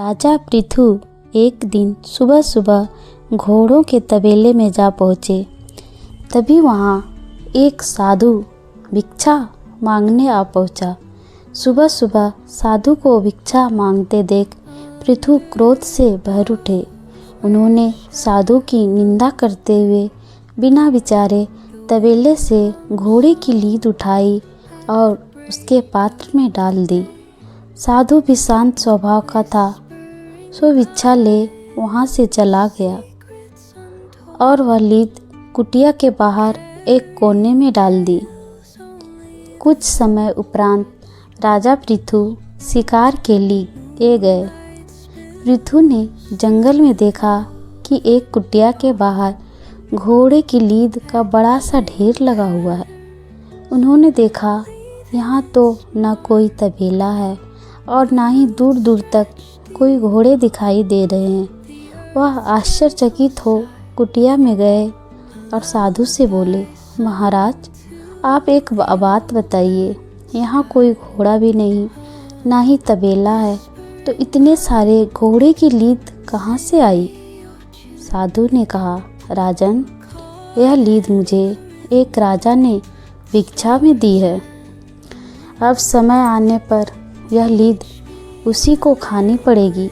राजा पृथु एक दिन सुबह सुबह घोड़ों के तबेले में जा पहुँचे। तभी वहाँ एक साधु भिक्षा मांगने आ पहुँचा। सुबह सुबह साधु को भिक्षा मांगते देख पृथु क्रोध से भर उठे। उन्होंने साधु की निंदा करते हुए बिना विचारे तबेले से घोड़े की लीद उठाई और उसके पात्र में डाल दी। साधु भी शांत स्वभाव का था, सो भिक्षा ले वहाँ से चला गया और वह लीद कुटिया के बाहर एक कोने में डाल दी। कुछ समय उपरांत राजा पृथु शिकार के लिए गए। पृथु ने जंगल में देखा कि एक कुटिया के बाहर घोड़े की लीद का बड़ा सा ढेर लगा हुआ है। उन्होंने देखा यहाँ तो न कोई तबेला है और ना ही दूर दूर तक कोई घोड़े दिखाई दे रहे हैं। वह आश्चर्यचकित हो कुटिया में गए और साधु से बोले, महाराज आप एक बात बताइए, यहाँ कोई घोड़ा भी नहीं, ना ही तबेला है, तो इतने सारे घोड़े की लीद कहाँ से आई? साधु ने कहा, राजन यह लीद मुझे एक राजा ने भिक्षा में दी है। अब समय आने पर यह लीद उसी को खानी पड़ेगी।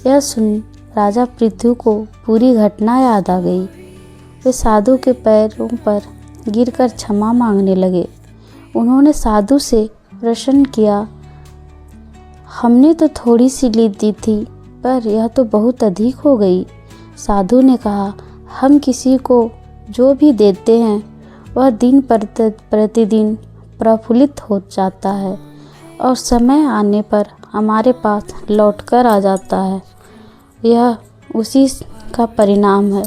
यह सुन राजा पृथु को पूरी घटना याद आ गई। वे साधु के पैरों पर गिरकर क्षमा मांगने लगे। उन्होंने साधु से प्रश्न किया, हमने तो थोड़ी सी लीद दी थी, पर यह तो बहुत अधिक हो गई। साधु ने कहा, हम किसी को जो भी देते हैं वह दिन प्रतिदिन प्रफुल्लित हो जाता है और समय आने पर हमारे पास लौटकर आ जाता है। यह उसी का परिणाम है।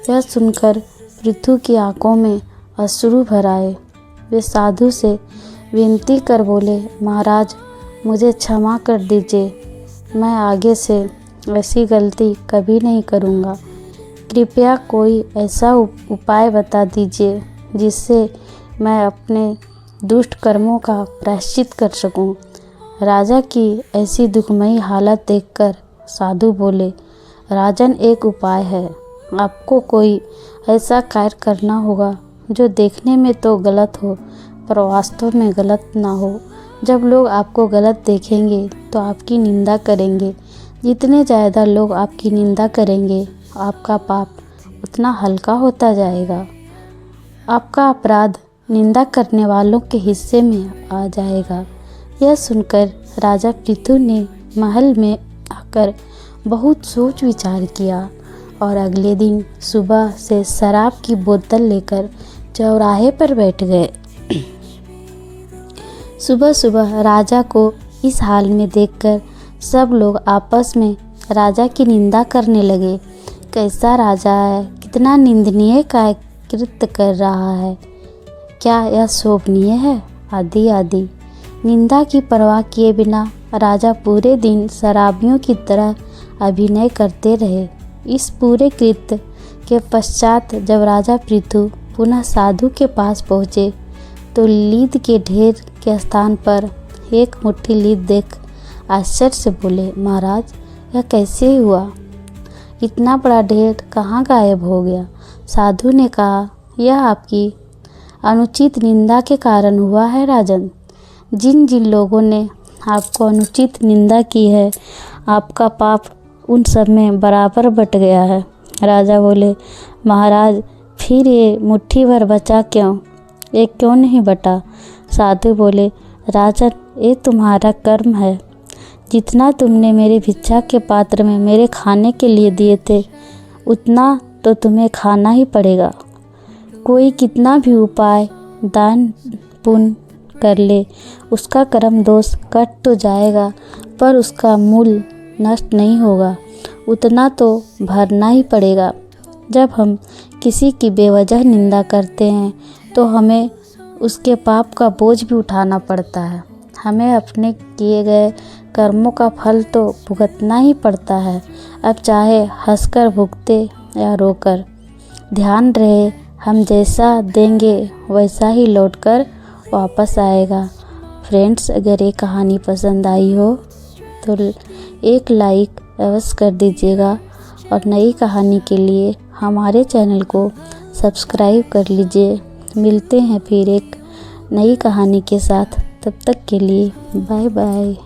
यह सुनकर पृथु की आंखों में अश्रु भर आए। वे साधु से विनती कर बोले, महाराज मुझे क्षमा कर दीजिए, मैं आगे से ऐसी गलती कभी नहीं करूँगा। कृपया कोई ऐसा उपाय बता दीजिए जिससे मैं अपने दुष्ट कर्मों का प्रायश्चित कर सकूं। राजा की ऐसी दुखमयी हालत देखकर साधु बोले, राजन एक उपाय है। आपको कोई ऐसा कार्य करना होगा जो देखने में तो गलत हो पर वास्तव में गलत ना हो। जब लोग आपको गलत देखेंगे तो आपकी निंदा करेंगे। जितने ज़्यादा लोग आपकी निंदा करेंगे आपका पाप उतना हल्का होता जाएगा। आपका अपराध निंदा करने वालों के हिस्से में आ जाएगा। यह सुनकर राजा पृथु ने महल में आकर बहुत सोच विचार किया और अगले दिन सुबह से शराब की बोतल लेकर चौराहे पर बैठ गए। सुबह सुबह राजा को इस हाल में देखकर सब लोग आपस में राजा की निंदा करने लगे। कैसा राजा है, कितना निंदनीय कृत्य कर रहा है, क्या यह शोभनीय है, आदि आदि। निंदा की परवाह किए बिना राजा पूरे दिन शराबियों की तरह अभिनय करते रहे। इस पूरे कृत्य के पश्चात जब राजा पृथु पुनः साधु के पास पहुँचे तो लीद के ढेर के स्थान पर एक मुट्ठी लीद देख आश्चर्य से बोले, महाराज यह कैसे हुआ? इतना बड़ा ढेर कहाँ गायब हो गया? साधु ने कहा, यह आपकी अनुचित निंदा के कारण हुआ है राजन। जिन जिन लोगों ने आपको अनुचित निंदा की है आपका पाप उन सब में बराबर बट गया है। राजा बोले, महाराज फिर ये मुट्ठी भर बचा क्यों? एक क्यों नहीं बटा? साधु बोले, राजन ये तुम्हारा कर्म है। जितना तुमने मेरे भिक्षा के पात्र में मेरे खाने के लिए दिए थे उतना तो तुम्हें खाना ही पड़ेगा। कोई कितना भी उपाय दान पुण्य कर ले उसका कर्म दोष कट तो जाएगा पर उसका मूल नष्ट नहीं होगा। उतना तो भरना ही पड़ेगा। जब हम किसी की बेवजह निंदा करते हैं तो हमें उसके पाप का बोझ भी उठाना पड़ता है। हमें अपने किए गए कर्मों का फल तो भुगतना ही पड़ता है, अब चाहे हंसकर भुगते या रोकर। ध्यान रहे, हम जैसा देंगे वैसा ही लौटकर वापस आएगा। फ्रेंड्स, अगर ये कहानी पसंद आई हो तो एक लाइक अवश्य कर दीजिएगा और नई कहानी के लिए हमारे चैनल को सब्सक्राइब कर लीजिए। मिलते हैं फिर एक नई कहानी के साथ, तब तक के लिए बाय बाय।